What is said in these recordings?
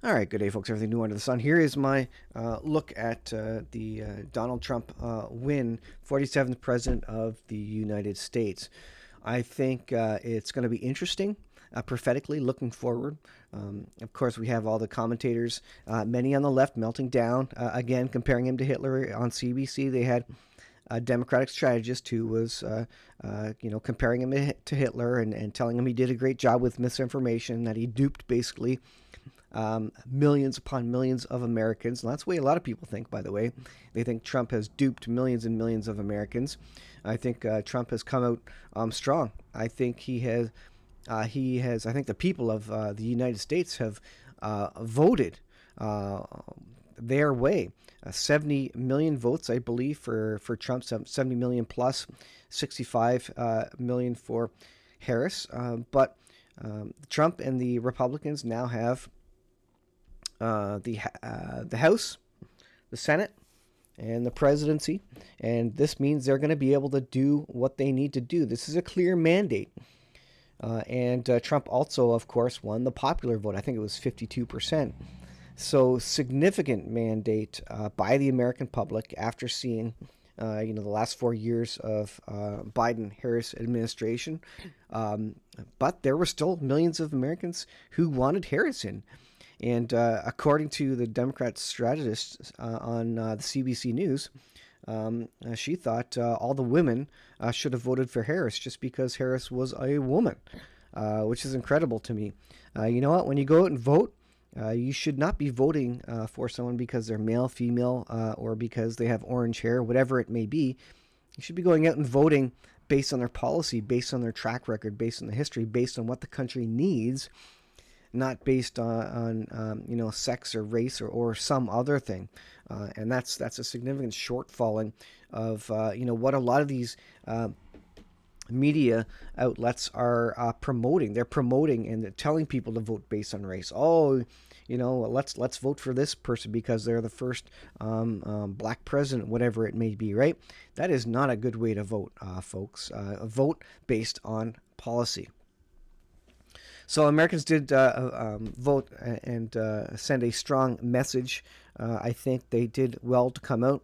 All right, good day, folks. Everything new under the sun. Here is my look at the Donald Trump win, 47th President of the United States. I think it's going to be interesting, prophetically, looking forward. Of course, we have all the commentators, many on the left, melting down, again, comparing him to Hitler. On CBC, they had a Democratic strategist who was, comparing him to Hitler and telling him he did a great job with misinformation, that he duped basically millions upon millions of Americans. And that's the way a lot of people think, by the way. They think Trump has duped millions and millions of Americans. I think Trump has come out strong. I think he has. I think the people of the United States have voted their way. 70 million votes, I believe, for Trump, 70 million plus, 65 million for Harris. But Trump and the Republicans now have the House, the Senate, and the presidency, and this means they're going to be able to do what they need to do. This is a clear mandate. And Trump also, of course, won the popular vote. I think it was 52%. So significant mandate by the American public after seeing, the last 4 years of Biden-Harris administration. But there were still millions of Americans who wanted Harris in. And according to the Democrat strategist on the CBC News, she thought all the women should have voted for Harris just because Harris was a woman, which is incredible to me. You know what? When you go out and vote, you should not be voting for someone because they're male, female, or because they have orange hair, whatever it may be. You should be going out and voting based on their policy, based on their track record, based on the history, based on what the country needs, not based on sex or race or some other thing. And that's a significant shortfalling of what a lot of these media outlets are promoting. They're promoting and they're telling people to vote based on race. Oh, let's vote for this person because they're the first black president, whatever it may be, right? That is not a good way to vote, folks. Vote based on policy. So Americans did vote and send a strong message. I think they did well to come out.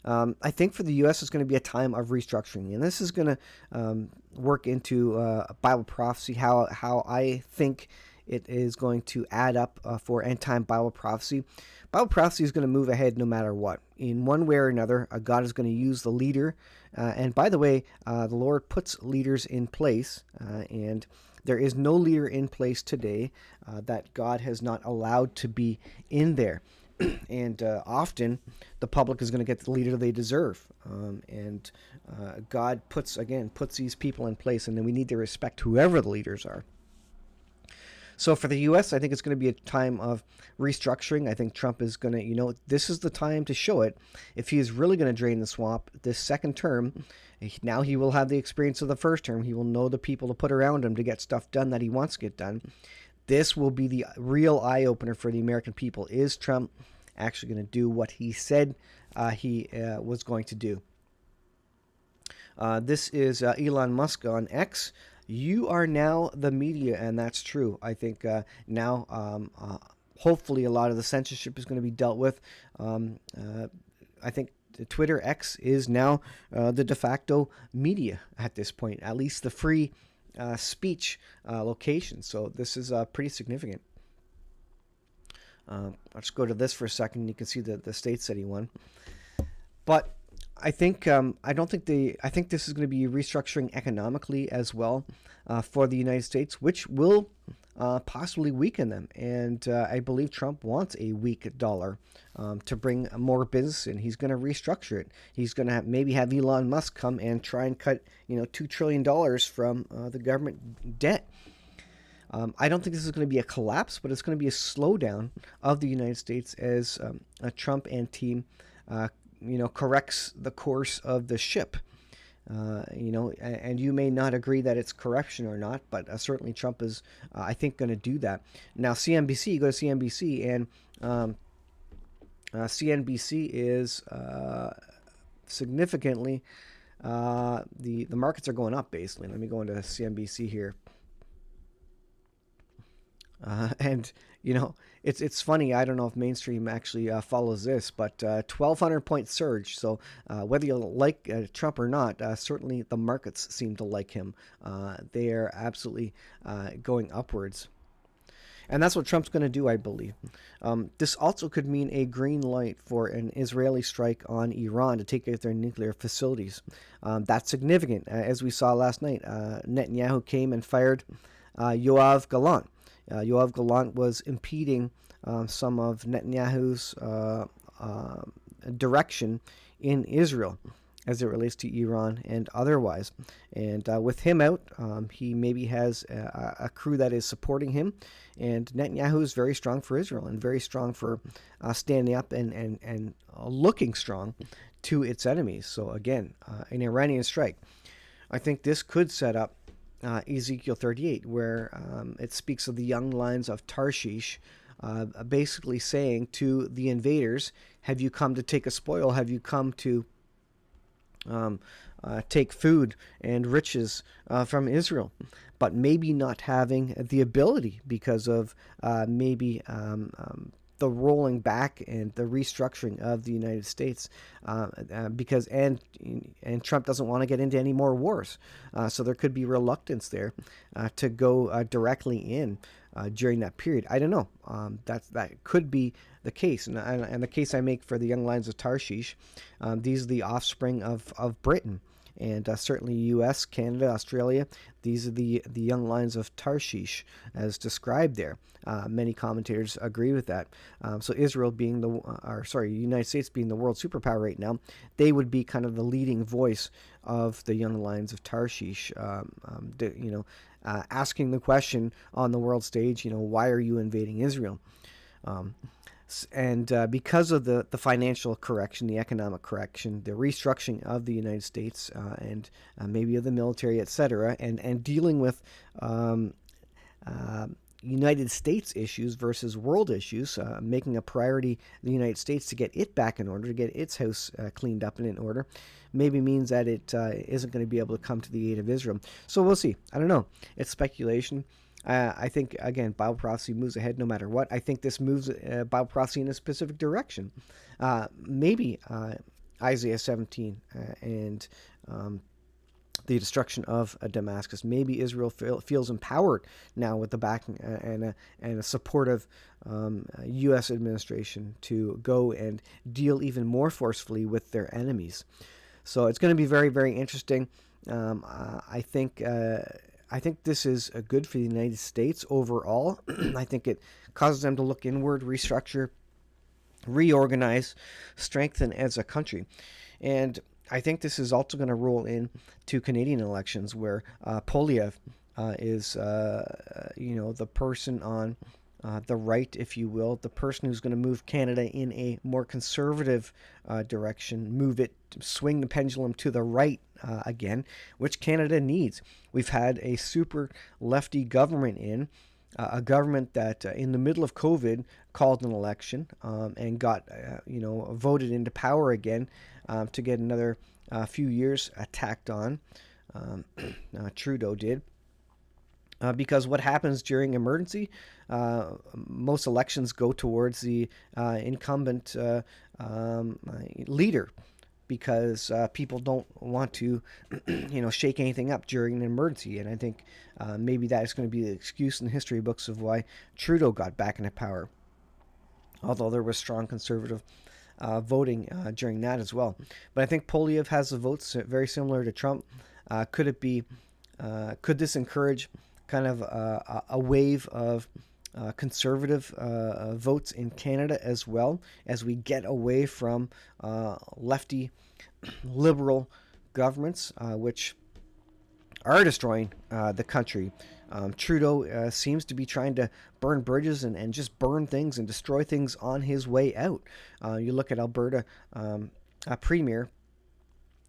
I think for the U.S. it's going to be a time of restructuring, and this is going to work into Bible prophecy, how I think it is going to add up for end-time Bible prophecy. Bible prophecy is going to move ahead no matter what. In one way or another, God is going to use the leader. And by the way, the Lord puts leaders in place, and there is no leader in place today that God has not allowed to be in there. And often the public is going to get the leader they deserve. And God puts these people in place, and then we need to respect whoever the leaders are. So for the U.S., I think it's going to be a time of restructuring. I think Trump is going to, this is the time to show it. If he is really going to drain the swamp this second term, now he will have the experience of the first term. He will know the people to put around him to get stuff done that he wants to get done. This will be the real eye-opener for the American people. Is Trump actually going to do what he said he was going to do? This is Elon Musk on X. You are now the media, and that's true. I think now, hopefully, a lot of the censorship is going to be dealt with. I think Twitter X is now the de facto media at this point, at least the free speech location. So this is pretty significant. Let's go to this for a second. You can see the states that he won. But I think I think this is going to be restructuring economically as well for the United States, which will possibly weaken them. And I believe Trump wants a weak dollar to bring more business in. He's going to restructure it. He's going to maybe have Elon Musk come and try and cut $2 trillion from the government debt. I don't think this is going to be a collapse, but it's going to be a slowdown of the United States as Trump and team corrects the course of the ship. And you may not agree that it's corruption or not, but certainly Trump is, I think, going to do that. Now, CNBC, you go to CNBC, and CNBC is significantly, the markets are going up, basically. Let me go into CNBC here. And it's funny. I don't know if mainstream actually follows this, but 1,200 point surge. So whether you like Trump or not, certainly the markets seem to like him. They are absolutely going upwards. And that's what Trump's going to do, I believe. This also could mean a green light for an Israeli strike on Iran to take out their nuclear facilities. That's significant. As we saw last night, Netanyahu came and fired Yoav Gallant. Yoav Gallant was impeding some of Netanyahu's direction in Israel as it relates to Iran and otherwise. And with him out, he maybe has a crew that is supporting him. And Netanyahu is very strong for Israel and very strong for standing up and looking strong to its enemies. So again, an Iranian strike. I think this could set up Ezekiel 38, where it speaks of the young lions of Tarshish, basically saying to the invaders, have you come to take a spoil? Have you come to take food and riches from Israel, but maybe not having the ability because of maybe the rolling back and the restructuring of the United States, because Trump doesn't want to get into any more wars, so there could be reluctance there to go directly in during that period. I don't know. That could be the case, and the case I make for the young lions of Tarshish, these are the offspring of Britain. And certainly U.S., Canada, Australia, these are the young lions of Tarshish as described there. Many commentators agree with that. So Israel being United States being the world superpower right now, they would be kind of the leading voice of the young lions of Tarshish. Asking the question on the world stage, why are you invading Israel? And because of the financial correction, the economic correction, the restructuring of the United States and maybe of the military, etc., and dealing with United States issues versus world issues, making a priority the United States to get it back in order, to get its house cleaned up and in order, maybe means that it isn't going to be able to come to the aid of Israel. So we'll see. I don't know. It's speculation. I think, again, Bible prophecy moves ahead no matter what. I think this moves Bible prophecy in a specific direction. Maybe Isaiah 17 and the destruction of Damascus. Maybe Israel feels empowered now with the backing and a supportive U.S. administration to go and deal even more forcefully with their enemies. So it's going to be very, very interesting. I think this is good for the United States overall. I think it causes them to look inward, restructure, reorganize, strengthen as a country. And I think this is also going to roll in to Canadian elections where Poilievre is, the person on the right, if you will, the person who's going to move Canada in a more conservative direction, swing the pendulum to the right again, which Canada needs. We've had a super lefty government a government that in the middle of COVID called an election and got, voted into power again to get another few years tacked on. Trudeau did. Because what happens during emergency, most elections go towards the incumbent leader, because people don't want to, shake anything up during an emergency. And I think maybe that is going to be the excuse in the history books of why Trudeau got back into power, although there was strong conservative voting during that as well. But I think Poilievre has the votes very similar to Trump. Could this encourage kind of a wave of conservative votes in Canada as well, as we get away from lefty liberal governments, which are destroying the country? Trudeau seems to be trying to burn bridges and just burn things and destroy things on his way out. You look at Alberta Premier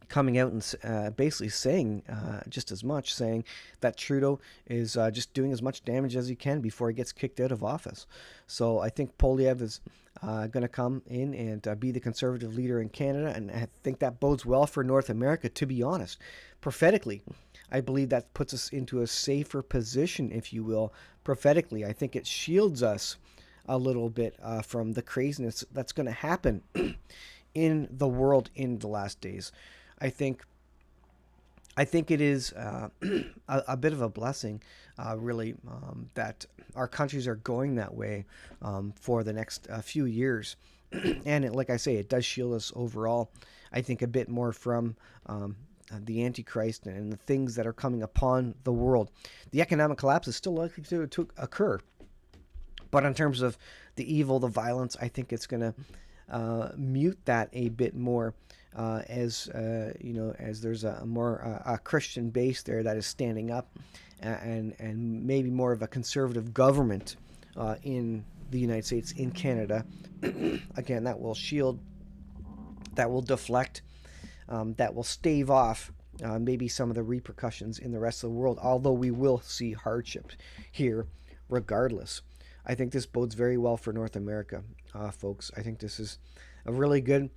coming out and basically saying just as much, saying that Trudeau is just doing as much damage as he can before he gets kicked out of office. So I think Poilievre is going to come in and be the conservative leader in Canada, and I think that bodes well for North America, to be honest. Prophetically, I believe that puts us into a safer position, if you will, prophetically. I think it shields us a little bit from the craziness that's going to happen in the world in the last days. I think it is a bit of a blessing, really, that our countries are going that way for the next few years. And like I say, it does shield us overall, I think, a bit more from the Antichrist and the things that are coming upon the world. The economic collapse is still likely to occur. But in terms of the evil, the violence, I think it's going to mute that a bit more, as as there's a more a Christian base there that is standing up, and maybe more of a conservative government in the United States, in Canada. Again, that will shield, that will deflect, that will stave off maybe some of the repercussions in the rest of the world. Although we will see hardship here, regardless. I think this bodes very well for North America, folks. I think this is a really good.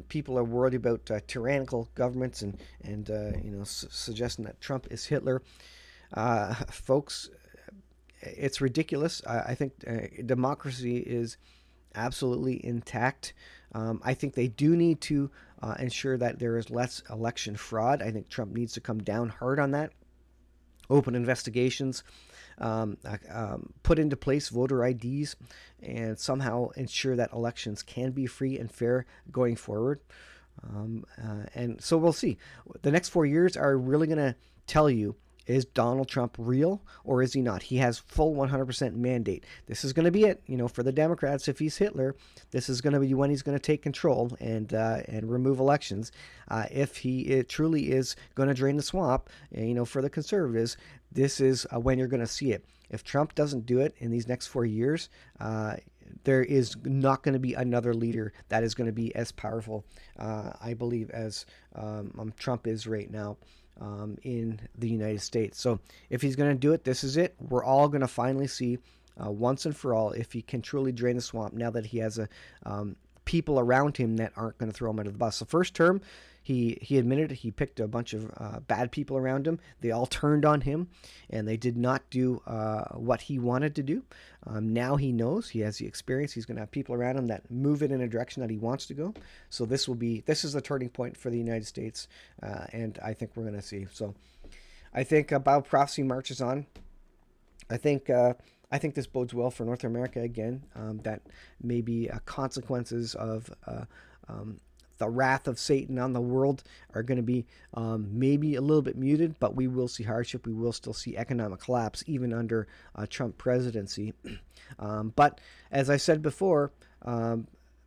People are worried about tyrannical governments and suggesting that Trump is Hitler. Folks, it's ridiculous. I think democracy is absolutely intact. I think they do need to ensure that there is less election fraud. I think Trump needs to come down hard on that. Open investigations, put into place voter IDs, and somehow ensure that elections can be free and fair going forward. And so we'll see. The next 4 years are really going to tell you, is Donald Trump real or is he not? He has full 100% mandate. This is going to be it. For the Democrats, if he's Hitler, this is going to be when he's going to take control and remove elections. If he truly is going to drain the swamp, for the conservatives, this is when you're going to see it. If Trump doesn't do it in these next 4 years, there is not going to be another leader that is going to be as powerful, I believe, as Trump is right now. In the United States. So if he's going to do it, this is it. We're all going to finally see once and for all if he can truly drain the swamp, now that he has people around him that aren't going to throw him under the bus. The first term, he admitted he picked a bunch of bad people around him. They all turned on him, and they did not do what he wanted to do. Now he knows, he has the experience. He's going to have people around him that move it in a direction that he wants to go. So this is the turning point for the United States, and I think we're going to see. So I think Bible prophecy marches on. I think this bodes well for North America again. That maybe consequences of the wrath of Satan on the world are going to be maybe a little bit muted, but we will see hardship. We will still see economic collapse, even under Trump presidency. But as I said before,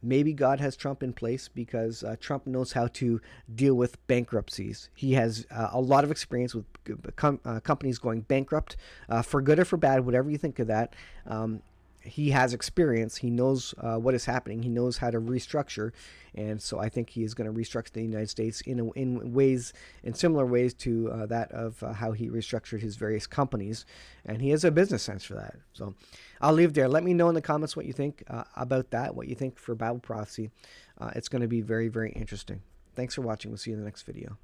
maybe God has Trump in place because Trump knows how to deal with bankruptcies. He has a lot of experience with companies going bankrupt, for good or for bad, whatever you think of that. He has experience. He knows what is happening. He knows how to restructure, and so I think he is going to restructure the United States in similar ways to that of how he restructured his various companies, and he has a business sense for that. So I'll leave there. Let me know in the comments what you think about that, what you think for Bible prophecy. It's going to be very, very interesting. Thanks for watching. We'll see you in the next video.